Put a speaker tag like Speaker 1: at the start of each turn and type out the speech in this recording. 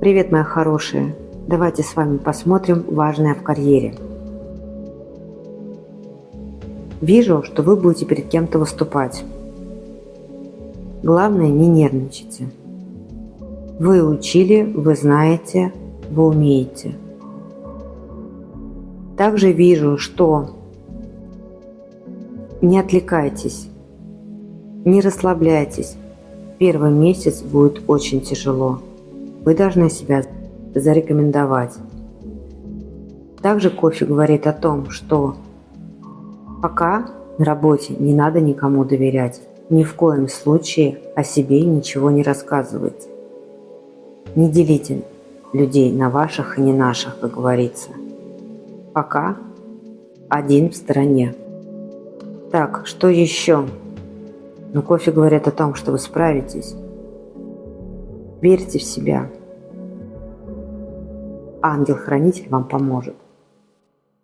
Speaker 1: Привет, мои хорошие! Давайте с вами посмотрим важное в карьере. Вижу, что вы будете перед кем-то выступать. Главное, не нервничайте. Вы учили, вы знаете, вы умеете. Также вижу, что не отвлекайтесь, не расслабляйтесь. Первый месяц будет очень тяжело. Вы должны себя зарекомендовать. Также кофе говорит о том, что пока на работе не надо никому доверять. Ни в коем случае о себе ничего не рассказывайте. Не делите людей на ваших и не наших, как говорится. Пока один в стороне. Так, что еще? Но кофе говорит о том, что вы справитесь. Верьте в себя. Ангел-хранитель вам поможет.